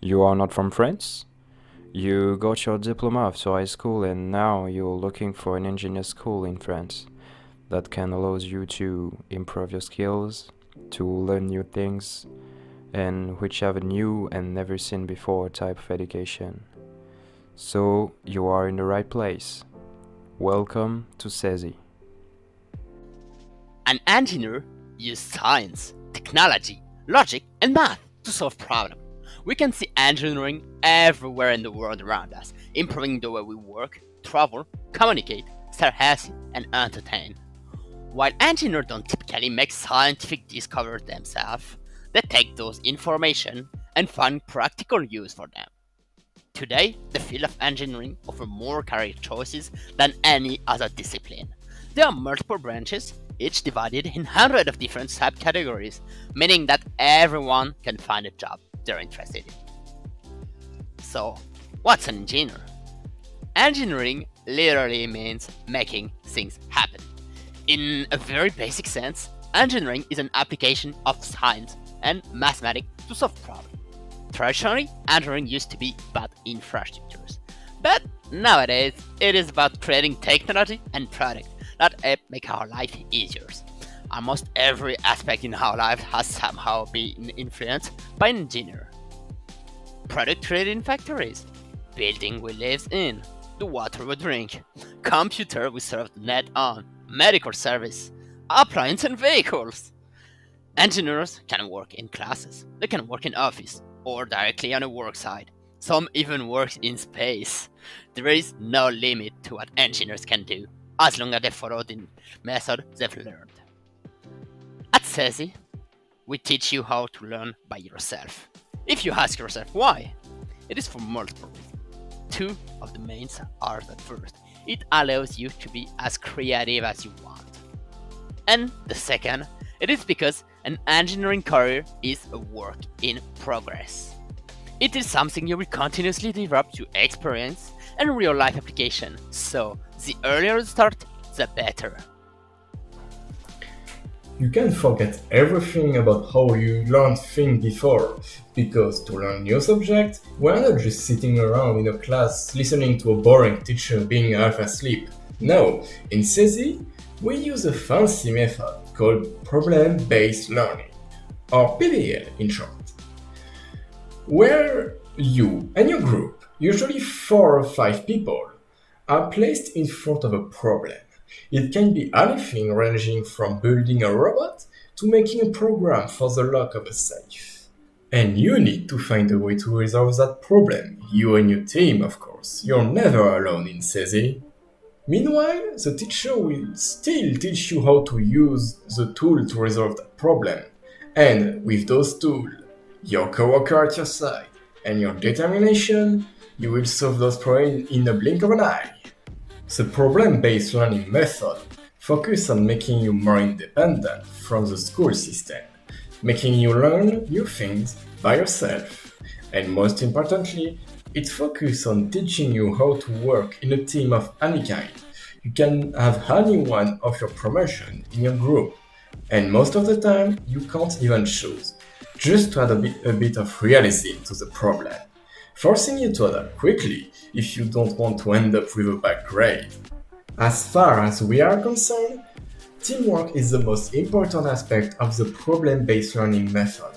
You are not from France? You got your diploma after high school and now you're looking for an engineer school in France that can allow you to improve your skills, to learn new things, and which have a new and never seen before type of education. So you are in the right place. Welcome to CESI. An engineer uses science, technology, logic, and math to solve problems. We can see engineering everywhere in the world around us, improving the way we work, travel, communicate, stay healthy, and entertain. While engineers don't typically make scientific discoveries themselves, they take those information and find practical use for them. Today, the field of engineering offers more career choices than any other discipline. There are multiple branches, each divided in hundreds of different subcategories, meaning that everyone can find a job they're interested in. So, what's an engineer? Engineering literally means making things happen. In a very basic sense, engineering is an application of science and mathematics to solve problems. Traditionally, engineering used to be about infrastructures, but nowadays it is about creating technology and products that make our life easier. Almost every aspect in our life has somehow been influenced by an engineer. Product created in factories, building we live in, the water we drink, computer we surf the net on, medical service, appliances and vehicles. Engineers can work in classes, they can work in office, or directly on a work site. Some even work in space. There is no limit to what engineers can do, as long as they follow the method they've learned. At CESI, we teach you how to learn by yourself. If you ask yourself why, it is for multiple reasons. Two of the mains are that first, it allows you to be as creative as you want. And the second, it is because an engineering career is a work in progress. It is something you will continuously develop through experience and real life application, so the earlier you start, the better. You can forget everything about how you learned things before, because to learn new subjects, we're not just sitting around in a class listening to a boring teacher being half asleep. No, in CESI, we use a fancy method called Problem-Based Learning, or PBL in short, where you and your group, usually 4 or 5 people, are placed in front of a problem. It can be anything ranging from building a robot to making a program for the lock of a safe. And you need to find a way to resolve that problem, you and your team, of course. You're never alone in CESI. Meanwhile, the teacher will still teach you how to use the tool to resolve that problem. And with those tools, your coworker at your side, and your determination, you will solve those problems in a blink of an eye. The problem-based learning method focuses on making you more independent from the school system, making you learn new things by yourself. And most importantly, it focuses on teaching you how to work in a team of any kind. You can have any one of your promotion in your group, and most of the time you can't even choose, just to add a bit of realism to the problem, forcing you to adapt quickly if you don't want to end up with a bad grade. As far as we are concerned, teamwork is the most important aspect of the problem-based learning method,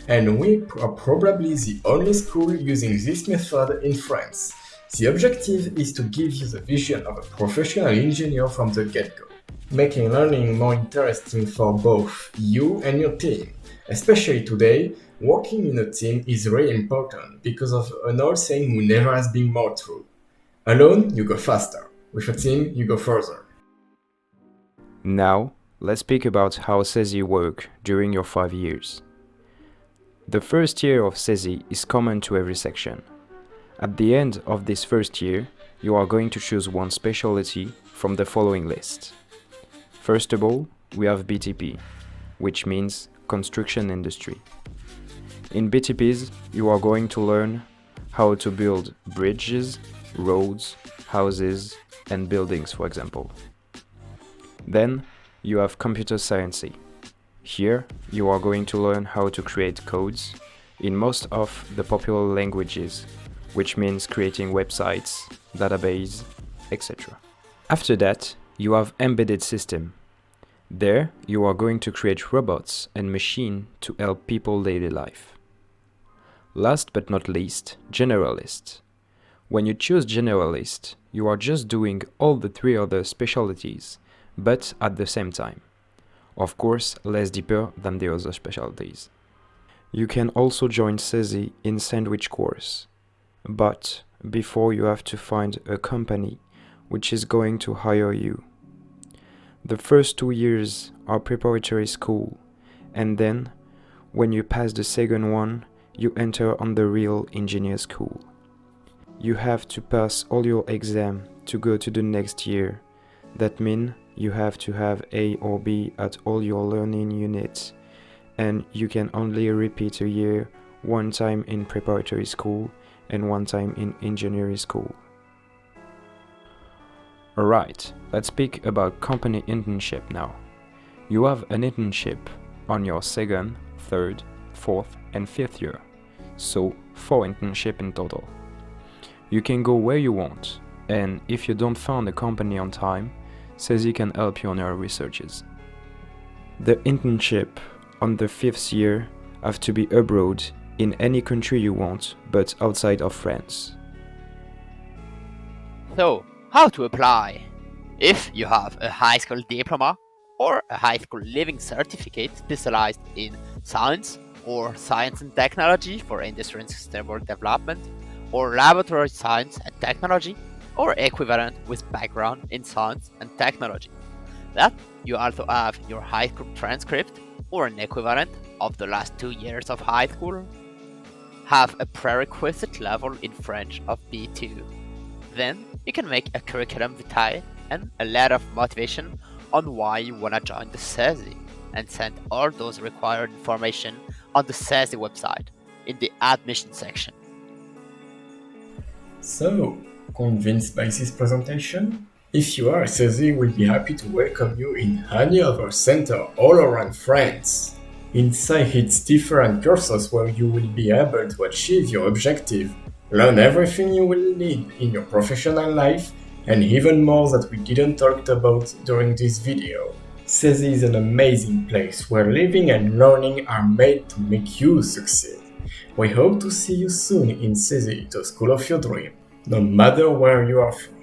and we are probably the only school using this method in France. The objective is to give you the vision of a professional engineer from the get-go, making learning more interesting for both you and your team. Especially today, working in a team is really important because of an old saying who never has been more true. Alone, you go faster. With a team, you go further. Now, let's speak about how CESI work during your 5 years. The first year of CESI is common to every section. At the end of this first year, you are going to choose one specialty from the following list. First of all, we have BTP, which means construction industry. In BTPs, you are going to learn how to build bridges, roads, houses, and buildings, for example. Then, you have computer science. Here, you are going to learn how to create codes, in most of the popular languages, which means creating websites, database, etc. After that, you have embedded system. There, you are going to create robots and machines to help people daily life. Last but not least, generalist. When you choose generalist, you are just doing all the three other specialties, but at the same time. Of course, less deeper than the other specialties. You can also join CESI in sandwich course, but before you have to find a company which is going to hire you. The first 2 years are preparatory school, and then, when you pass the second one, you enter on the real engineer school. You have to pass all your exam to go to the next year. That means you have to have A or B at all your learning units, and you can only repeat a year, one time in preparatory school and one time in engineering school. Alright, let's speak about company internship now. You have an internship on your second, third, fourth and fifth year, so 4 internships in total. You can go where you want, and if you don't find a company on time, CESI can help you on your researches. The internship on the 5th year have to be abroad in any country you want, but outside of France. So, how to apply? If you have a high school diploma or a high school living certificate specialized in science or science and technology for industry and sustainable development, or laboratory science and technology, or equivalent with background in science and technology. That you also have your high school transcript or an equivalent of the last 2 years of high school. Have a prerequisite level in French of B2. Then you can make a curriculum vitae and a letter of motivation on why you wanna join the CESI, and send all those required information on the CESI website in the admission section. So, convinced by this presentation? If you are, CESI will be happy to welcome you in any other center all around France. Inside its different courses where you will be able to achieve your objective, learn everything you will need in your professional life, and even more that we didn't talk about during this video. CESI is an amazing place where living and learning are made to make you succeed. We hope to see you soon in CESI, the school of your dream, no matter where you are from.